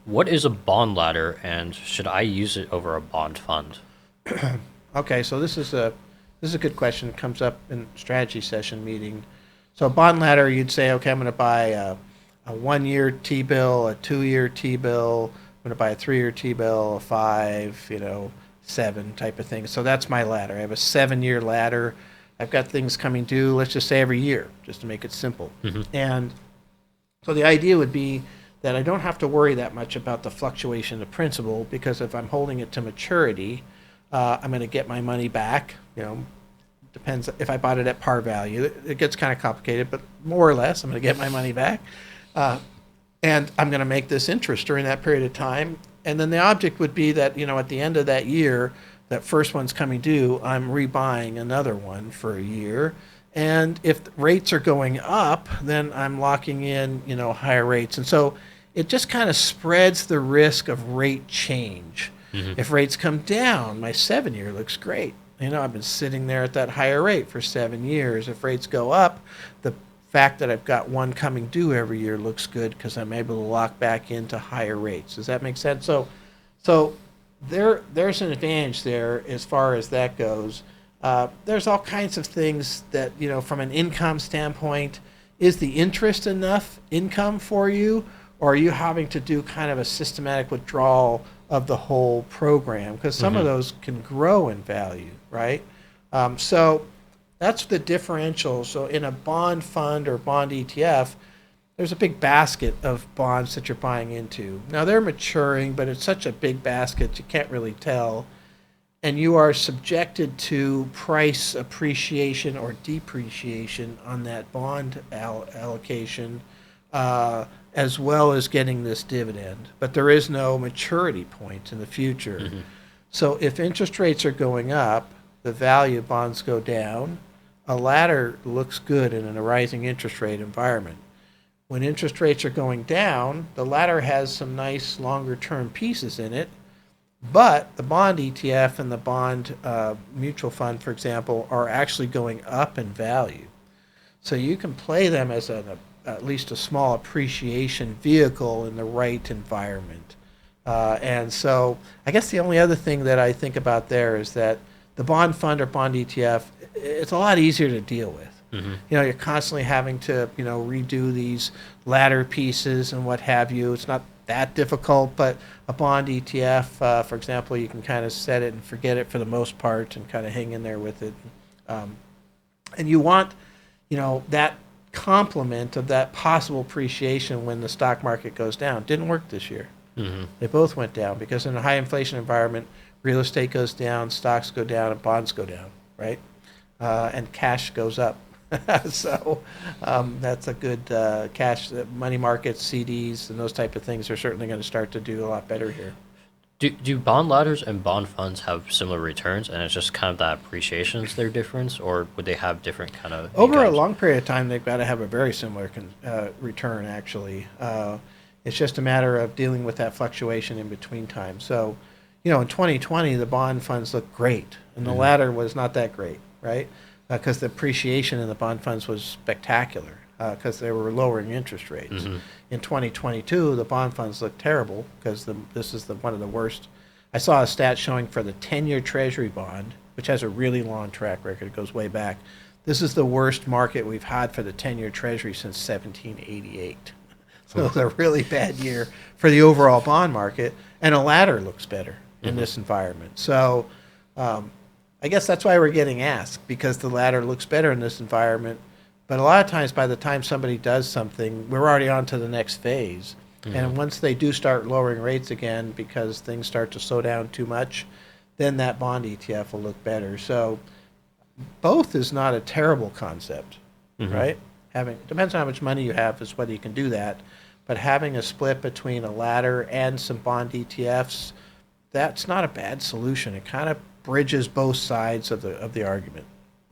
What is a bond ladder, and should I use it over a bond fund? Okay, so this is a good question. It comes up in strategy session meeting. So a bond ladder, you'd say, okay, I'm going to buy a 1 year T-bill, a 2 year T-bill. I'm going to buy a 3 year T-bill, a five, 7 type of thing. So that's my ladder. I have a 7 year ladder. I've got things coming due, let's just say every year, just to make it simple. Hmm. And so the idea would be that I don't have to worry that much about the fluctuation of principal because if I'm holding it to maturity, I'm going to get my money back. Depends if I bought it at par value. It gets kind of complicated, but more or less, I'm going to get my money back. Uh, and I'm going to make this interest during that period of time. And then the object would be that, at the end of that year, that first one's coming due, I'm rebuying another one for a year. And if the rates are going up, then I'm locking in, higher rates. And so it just kind of spreads the risk of rate change. Hmm. If rates come down, my 7 year looks great. I've been sitting there at that higher rate for 7 years. If rates go up, the fact that I've got one coming due every year looks good because I'm able to lock back into higher rates. Does that make sense? So there's an advantage there as far as that goes. There's all kinds of things that, from an income standpoint, is the interest enough income for you, or are you having to do kind of a systematic withdrawal of the whole program? Because some of Hmm. those can grow in value, right? So that's the differential. So in a bond fund or bond ETF, there's a big basket of bonds that you're buying into. Now they're maturing, but it's such a big basket you can't really tell. And you are subjected to price appreciation or depreciation on that bond allocation, as well as getting this dividend. But there is no maturity point in the future. Hmm. So if interest rates are going up, the value of bonds go down. A ladder looks good in a rising interest rate environment. When interest rates are going down, the ladder has some nice longer term pieces in it, but the bond ETF and the bond mutual fund, for example, are actually going up in value. So you can play them as at least a small appreciation vehicle in the right environment. And so I guess the only other thing that I think about there is that the bond fund or bond ETF, it's a lot easier to deal with. Hmm. You're constantly having to, redo these ladder pieces and what have you. It's not that difficult, but a bond ETF, for example, you can kind of set it and forget it for the most part and kind of hang in there with it. Um, and you want, that complement of that possible appreciation when the stock market goes down. Didn't work this year. Hmm. They both went down because in a high inflation environment, real estate goes down, stocks go down, and bonds go down, right? And cash goes up. So that's a good cash. Money markets, CDs, and those type of things are certainly going to start to do a lot better here. Do bond ladders and bond funds have similar returns, and it's just kind of that appreciation is their difference, or would they have different kind of Over a incomes? long period of time, they've got to have a very similar return, actually. It's just a matter of dealing with that fluctuation in between time. So, in 2020, the bond funds looked great, and the Hmm. latter was not that great, right? Because the appreciation in the bond funds was spectacular because they were lowering interest rates. Hmm. In 2022, the bond funds look terrible because this is one of the worst. I saw a stat showing for the 10-year Treasury bond, which has a really long track record. It goes way back. This is the worst market we've had for the 10-year Treasury since 1788. So it was a really bad year for the overall bond market, and a ladder looks better in Hmm. this environment. So um, I guess that's why we're getting asked, because the ladder looks better in this environment. But a lot of times, by the time somebody does something, we're already on to the next phase. Hmm. And once they do start lowering rates again because things start to slow down too much, then that bond ETF will look better. So both is not a terrible concept, Hmm. right? Having depends on how much money you have is whether you can do that. But having a split between a ladder and some bond ETFs, that's not a bad solution. It kind of bridges both sides of the argument.